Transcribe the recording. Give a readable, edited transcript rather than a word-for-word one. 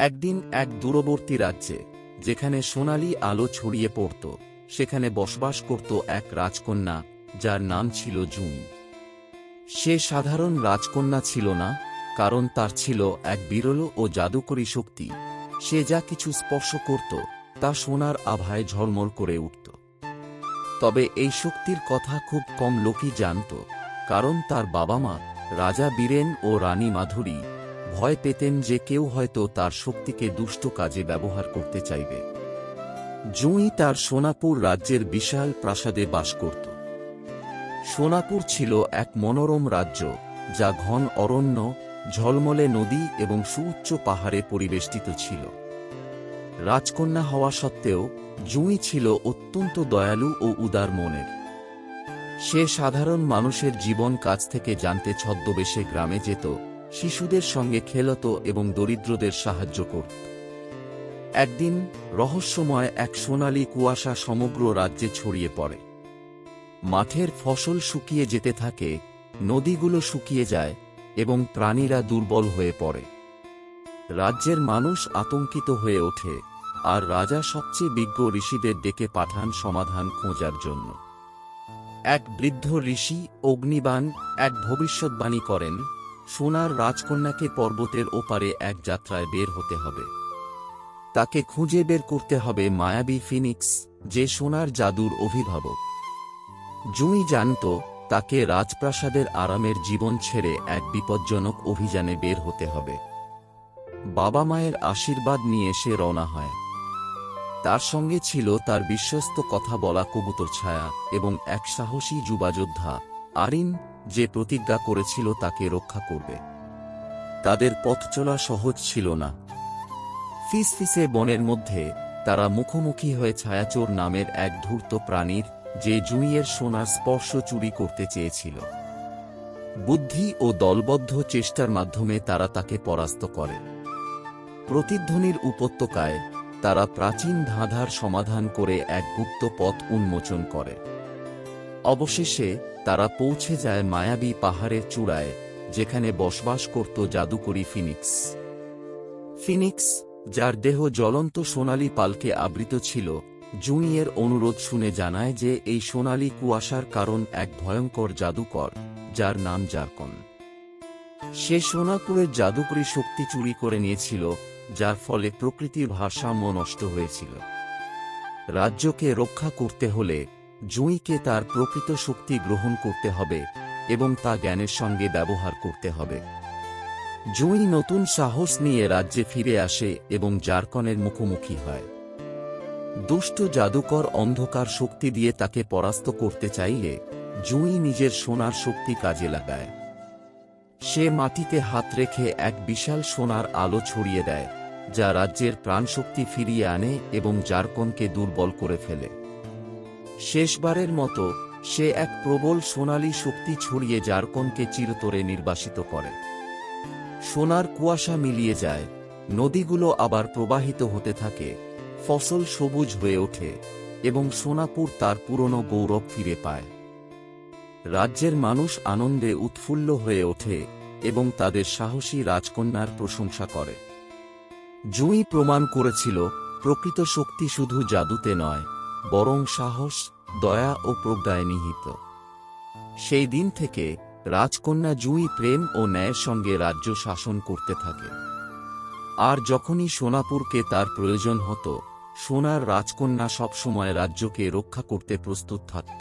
একদিন এক দূরবর্তী রাজ্যে, যেখানে সোনালি আলো ছড়িয়ে পড়ত, সেখানে বসবাস করত এক রাজকন্যা, যার নাম ছিল জুঁই। সে সাধারণ রাজকন্যা ছিল না, কারণ তার ছিল এক বিরল ও জাদুকরী শক্তি। সে যা কিছু স্পর্শ করত তা সোনার আভায় ঝলমল করে উঠত। তবে এই শক্তির কথা খুব কম লোকই জানত, কারণ তার বাবা মা, রাজা বীরেন ও রানী মাধুরী, ভয় পেতেন যে কেউ হয়তো তার শক্তিকে দুষ্ট কাজে ব্যবহার করতে চাইবে। জুঁই তার সোনাপুর রাজ্যের বিশাল প্রাসাদে বাস করত। সোনাপুর ছিল এক মনোরম রাজ্য, যা ঘন অরণ্য, ঝলমলে নদী এবং সুউচ্চ পাহাড়ে পরিবেষ্টিত ছিল। রাজকন্যা হওয়া সত্ত্বেও জুঁই ছিল অত্যন্ত দয়ালু ও উদার মনের। সে সাধারণ মানুষের জীবন কাছ থেকে জানতে ছদ্মবেশে গ্রামে যেত, শিশুদের সঙ্গে খেলত এবং দরিদ্রদের সাহায্য করত। একদিন রহস্যময় এক সোনালি কুয়াশা সমগ্র রাজ্যে ছড়িয়ে পড়ে। মাঠের ফসল শুকিয়ে যেতে থাকে, নদীগুলো শুকিয়ে যায় এবং প্রাণীরা দুর্বল হয়ে পড়ে। রাজ্যের মানুষ আতঙ্কিত হয়ে ওঠে, আর রাজা সবচেয়ে বিজ্ঞ ঋষিদের ডেকে পাঠান সমাধান খোঁজার জন্য। এক বৃদ্ধ ঋষি অগ্নিবাণ এক ভবিষ্যৎবাণী করেন, সোনার রাজকন্যাকে পর্বতের ওপারে এক যাত্রায় বের হতে হবে। তাকে খুঁজে বের করতে হবে মায়াবী ফিনিক্স, যে সোনার জাদুর অভিভাবক। জুঁই জানত তাকে রাজপ্রাসাদের আরামের জীবন ছেড়ে এক বিপজ্জনক অভিযানে বের হতে হবে। বাবা মায়ের আশীর্বাদ নিয়ে সে রওনা হয়। তার সঙ্গে ছিল তার বিশ্বস্ত কথা বলা কবুতর ছায়া এবং এক সাহসী যুবাযোদ্ধা আরিন, যে প্রতিজ্ঞা করেছিল তাকে রক্ষা করবে। তাদের পথ চলা সহজ ছিল না। ফিসফিসে বনের মধ্যে তারা মুখোমুখি হয়ে ছায়াচোর নামের এক ধূর্ত প্রাণীর, যে জুঁইয়ের সোনার স্পর্শ চুরি করতে চেয়েছিল। বুদ্ধি ও দলবদ্ধ চেষ্টার মাধ্যমে তারা তাকে পরাস্ত করে। প্রতিধ্বনির উপত্যকায় তারা প্রাচীন ধাঁধার সমাধান করে এক গুপ্ত পথ উন্মোচন করে। অবশেষে তারা পৌঁছে যায় মায়াবী পাহাড়ের চূড়ায়, যেখানে বসবাস করত জাদুকরী ফিনিক্স। ফিনিক্স, যার দেহ জ্বলন্ত সোনালি পালকে আবৃত ছিল, জুঁইয়ের অনুরোধ শুনে জানায় যে এই সোনালি কুয়াশার কারণ এক ভয়ঙ্কর জাদুকর, যার নাম জারকন। সে সোনাপুরের জাদুকরী শক্তি চুরি করে নিয়েছিল, যার ফলে প্রকৃতির ভারসাম্য নষ্ট হয়েছিল। রাজ্যকে রক্ষা করতে হলে জুঁইকে তার প্রকৃত শক্তি গ্রহণ করতে হবে এবং তা জ্ঞানের সঙ্গে ব্যবহার করতে হবে। জুঁই নতুন সাহস নিয়ে রাজ্যে ফিরে আসে এবং জারকনের মুখোমুখি হয়। দুষ্ট জাদুকর অন্ধকার শক্তি দিয়ে তাকে পরাস্ত করতে চাইলে জুঁই নিজের সোনার শক্তি কাজে লাগায়। সে মাটিতে হাত রেখে এক বিশাল সোনার আলো ছড়িয়ে দেয়, যা রাজ্যের প্রাণশক্তি ফিরিয়ে আনে এবং জারকনকে দুর্বল করে ফেলে। শেষবারের মতো সে এক প্রবল সোনালী শক্তি ছড়িয়ে জারকনকে চিরতরে নির্বাসিত করে। সোনার কুয়াশা মিলিয়ে যায়, নদীগুলো আবার প্রবাহিত হতে থাকে, ফসল সবুজ হয়ে ওঠে এবং সোনাপুর তার পুরনো গৌরব ফিরে পায়। রাজ্যের মানুষ আনন্দে উৎফুল্ল হয়ে ওঠে এবং তাদের সাহসী রাজকন্যার প্রশংসা করে। জুঁই প্রমাণ করেছিল প্রকৃত শক্তি শুধু জাদুতে নয়, বরং সাহস, দয়া ও প্রজ্ঞায় নিহিত। সেই দিন থেকে রাজকন্যা জুঁই প্রেম ও ন্যায়ের সঙ্গে রাজ্য শাসন করতে থাকে। আর যখনই সোনাপুরকে তার প্রয়োজন হতো, সোনার রাজকন্যা সবসময় রাজ্যকে রক্ষা করতে প্রস্তুত থাকত।